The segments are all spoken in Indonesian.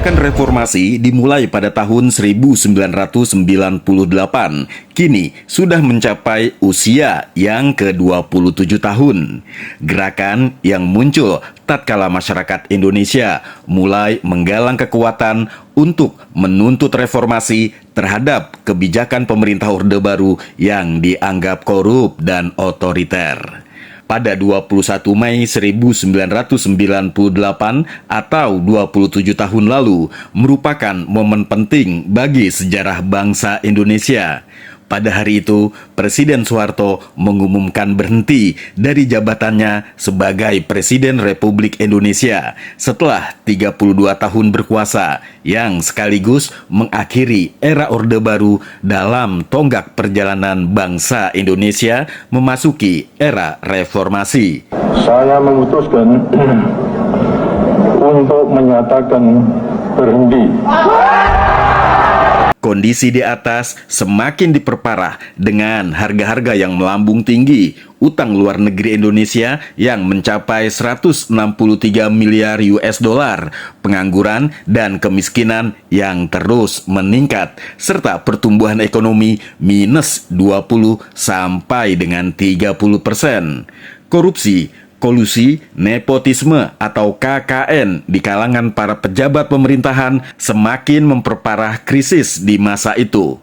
Kebijakan reformasi dimulai pada tahun 1998, kini sudah mencapai usia yang ke-27 tahun. Gerakan yang muncul tatkala masyarakat Indonesia mulai menggalang kekuatan untuk menuntut reformasi terhadap kebijakan pemerintah Orde Baru yang dianggap korup dan otoriter. Pada 21 Mei 1998 atau 27 tahun lalu merupakan momen penting bagi sejarah bangsa Indonesia. Pada hari itu, Presiden Soeharto mengumumkan berhenti dari jabatannya sebagai Presiden Republik Indonesia setelah 32 tahun berkuasa yang sekaligus mengakhiri era Orde Baru dalam tonggak perjalanan bangsa Indonesia memasuki era reformasi. Saya memutuskan untuk menyatakan berhenti. Kondisi di atas semakin diperparah dengan harga-harga yang melambung tinggi, utang luar negeri Indonesia yang mencapai 163 miliar US dollar, pengangguran dan kemiskinan yang terus meningkat, serta pertumbuhan ekonomi minus 20 sampai dengan 30%. Korupsi, kolusi, nepotisme atau KKN di kalangan para pejabat pemerintahan semakin memperparah krisis di masa itu.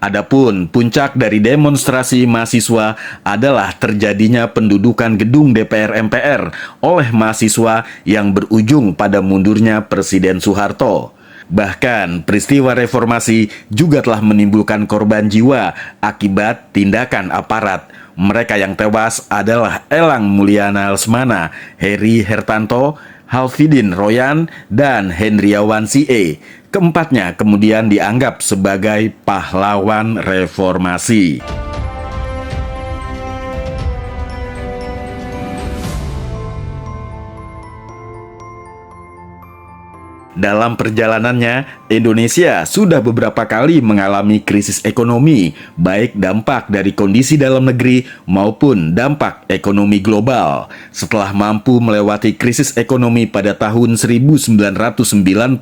Adapun puncak dari demonstrasi mahasiswa adalah terjadinya pendudukan gedung DPR MPR oleh mahasiswa yang berujung pada mundurnya Presiden Soeharto. Bahkan peristiwa reformasi juga telah menimbulkan korban jiwa akibat tindakan aparat. Mereka yang tewas adalah Elang Mulyana Lesmana, Heri Hertanto, Halfidin Royan, dan Hendriawan Sie. Keempatnya kemudian dianggap sebagai pahlawan reformasi. Dalam perjalanannya, Indonesia sudah beberapa kali mengalami krisis ekonomi, baik dampak dari kondisi dalam negeri maupun dampak ekonomi global. Setelah mampu melewati krisis ekonomi pada tahun 1998,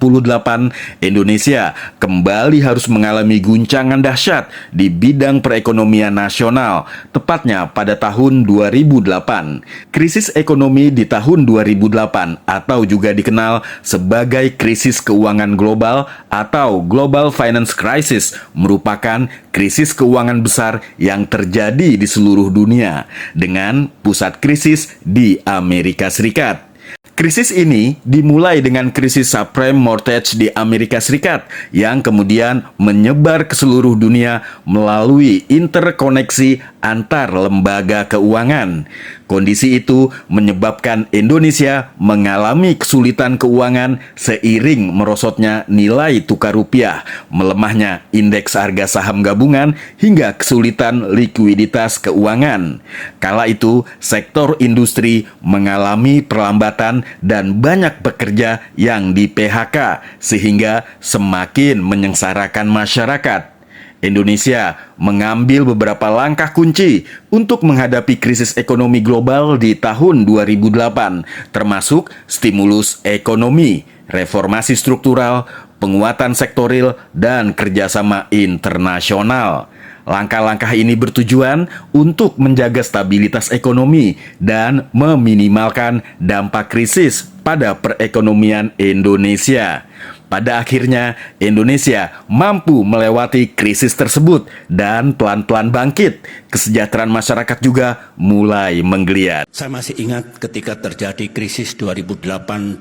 Indonesia kembali harus mengalami guncangan dahsyat di bidang perekonomian nasional, tepatnya pada tahun 2008. Krisis ekonomi di tahun 2008 atau juga dikenal sebagai krisis keuangan global atau Global Finance Crisis merupakan krisis keuangan besar yang terjadi di seluruh dunia dengan pusat krisis di Amerika Serikat. Krisis ini dimulai dengan krisis subprime mortgage di Amerika Serikat yang kemudian menyebar ke seluruh dunia melalui interkoneksi antar lembaga keuangan. Kondisi itu menyebabkan Indonesia mengalami kesulitan keuangan seiring merosotnya nilai tukar rupiah, melemahnya indeks harga saham gabungan, hingga kesulitan likuiditas keuangan. Kala itu, sektor industri mengalami perlambatan dan banyak pekerja yang di-PHK, sehingga semakin menyengsarakan masyarakat. Indonesia mengambil beberapa langkah kunci untuk menghadapi krisis ekonomi global di tahun 2008, termasuk stimulus ekonomi, reformasi struktural, penguatan sektoril, dan kerjasama internasional. Langkah-langkah ini bertujuan untuk menjaga stabilitas ekonomi dan meminimalkan dampak krisis pada perekonomian Indonesia. Pada akhirnya, Indonesia mampu melewati krisis tersebut dan pelan-pelan bangkit. Kesejahteraan masyarakat juga mulai menggeliat. Saya masih ingat ketika terjadi krisis 2008-2009,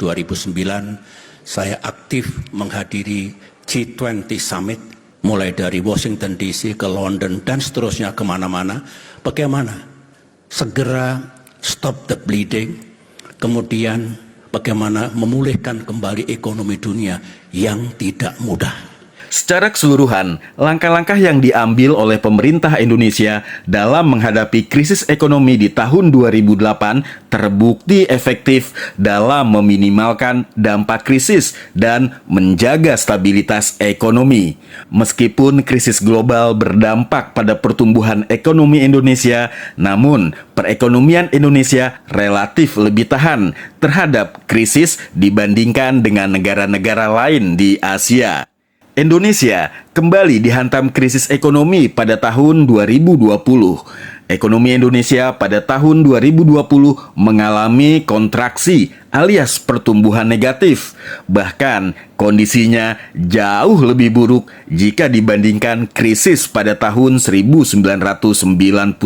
saya aktif menghadiri G20 Summit, mulai dari Washington DC ke London dan seterusnya kemana-mana. Bagaimana segera stop the bleeding, kemudian bagaimana memulihkan kembali ekonomi dunia yang tidak mudah. Secara keseluruhan, langkah-langkah yang diambil oleh pemerintah Indonesia dalam menghadapi krisis ekonomi di tahun 2008 terbukti efektif dalam meminimalkan dampak krisis dan menjaga stabilitas ekonomi. Meskipun krisis global berdampak pada pertumbuhan ekonomi Indonesia, namun perekonomian Indonesia relatif lebih tahan terhadap krisis dibandingkan dengan negara-negara lain di Asia. Indonesia kembali dihantam krisis ekonomi pada tahun 2020. Ekonomi Indonesia pada tahun 2020 mengalami kontraksi alias pertumbuhan negatif. Bahkan kondisinya jauh lebih buruk jika dibandingkan krisis pada tahun 1998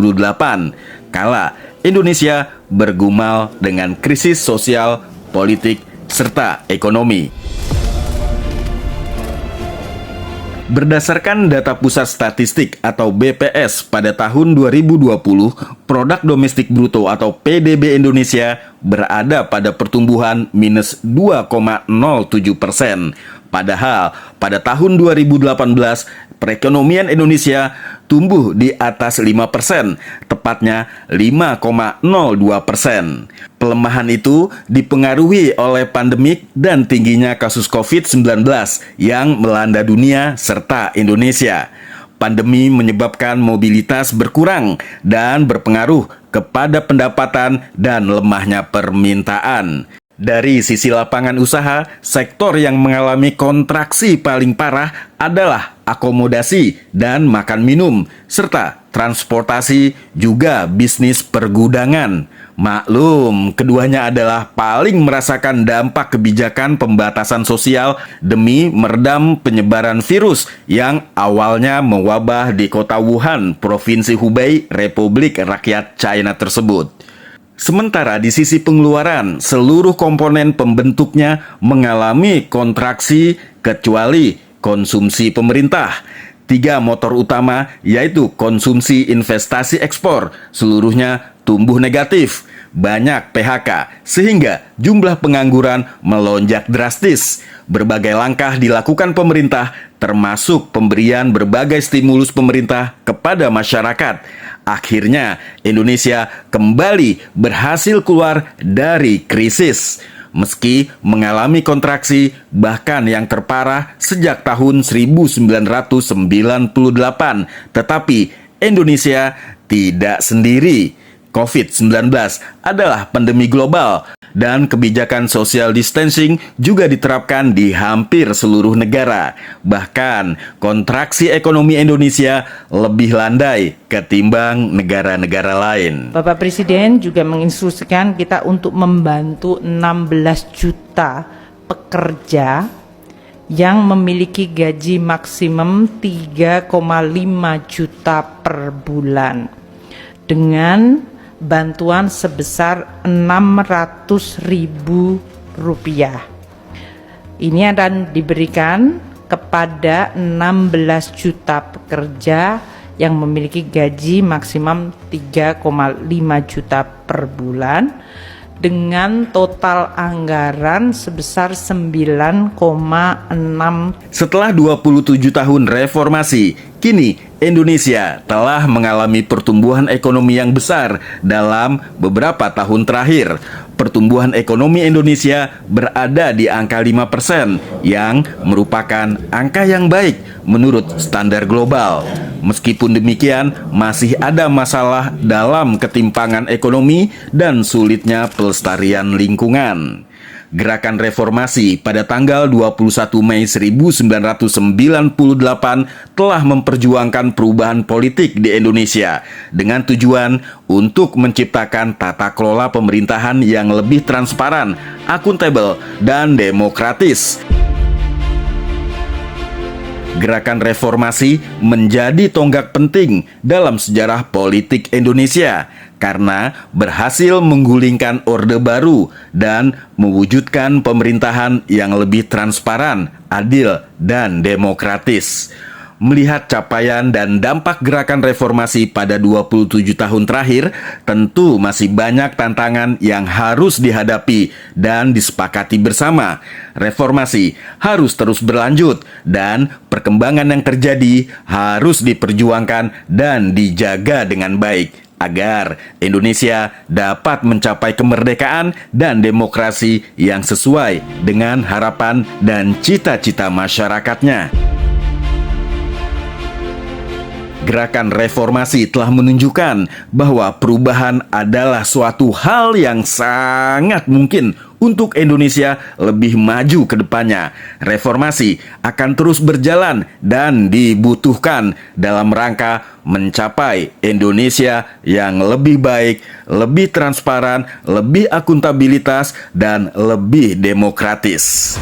kala Indonesia bergumul dengan krisis sosial, politik, serta ekonomi. Berdasarkan data Pusat Statistik atau BPS pada tahun 2020, produk domestik bruto atau PDB Indonesia berada pada pertumbuhan minus 2,07%. Padahal pada tahun 2018, perekonomian Indonesia tumbuh di atas 5%, tepatnya 5,02%. Pelemahan itu dipengaruhi oleh pandemik dan tingginya kasus COVID-19 yang melanda dunia serta Indonesia. Pandemi menyebabkan mobilitas berkurang dan berpengaruh kepada pendapatan dan lemahnya permintaan. Dari sisi lapangan usaha, sektor yang mengalami kontraksi paling parah adalah akomodasi dan makan minum, serta transportasi juga bisnis pergudangan. Maklum, keduanya adalah paling merasakan dampak kebijakan pembatasan sosial demi meredam penyebaran virus yang awalnya mewabah di kota Wuhan, Provinsi Hubei, Republik Rakyat China tersebut. Sementara di sisi pengeluaran, seluruh komponen pembentuknya mengalami kontraksi kecuali konsumsi pemerintah. 3 motor utama yaitu konsumsi, investasi, ekspor, seluruhnya tumbuh negatif. Banyak PHK sehingga jumlah pengangguran melonjak drastis. Berbagai langkah dilakukan pemerintah termasuk pemberian berbagai stimulus pemerintah kepada masyarakat. Akhirnya Indonesia kembali berhasil keluar dari krisis. Meski mengalami kontraksi bahkan yang terparah sejak tahun 1998, tetapi Indonesia tidak sendiri. COVID-19 adalah pandemi global dan kebijakan social distancing juga diterapkan di hampir seluruh negara. Bahkan kontraksi ekonomi Indonesia lebih landai ketimbang negara-negara lain. Bapak Presiden juga menginstruksikan kita untuk membantu 16 juta pekerja yang memiliki gaji maksimum 3,5 juta per bulan dengan bantuan sebesar Rp600.000. Ini akan diberikan kepada 16 juta pekerja yang memiliki gaji maksimum 3,5 juta per bulan dengan total anggaran sebesar 9,6. Setelah 27 tahun reformasi, kini Indonesia telah mengalami pertumbuhan ekonomi yang besar dalam beberapa tahun terakhir. Pertumbuhan ekonomi Indonesia berada di angka 5%, yang merupakan angka yang baik menurut standar global. Meskipun demikian, masih ada masalah dalam ketimpangan ekonomi dan sulitnya pelestarian lingkungan. Gerakan Reformasi pada tanggal 21 Mei 1998 telah memperjuangkan perubahan politik di Indonesia dengan tujuan untuk menciptakan tata kelola pemerintahan yang lebih transparan, akuntabel, dan demokratis. Gerakan Reformasi menjadi tonggak penting dalam sejarah politik Indonesia karena berhasil menggulingkan Orde Baru dan mewujudkan pemerintahan yang lebih transparan, adil, dan demokratis. Melihat capaian dan dampak gerakan reformasi pada 27 tahun terakhir, tentu masih banyak tantangan yang harus dihadapi dan disepakati bersama. Reformasi harus terus berlanjut dan perkembangan yang terjadi harus diperjuangkan dan dijaga dengan baik agar Indonesia dapat mencapai kemerdekaan dan demokrasi yang sesuai dengan harapan dan cita-cita masyarakatnya. Gerakan reformasi telah menunjukkan bahwa perubahan adalah suatu hal yang sangat mungkin untuk Indonesia lebih maju ke depannya. Reformasi akan terus berjalan dan dibutuhkan dalam rangka mencapai Indonesia yang lebih baik, lebih transparan, lebih akuntabilitas, dan lebih demokratis.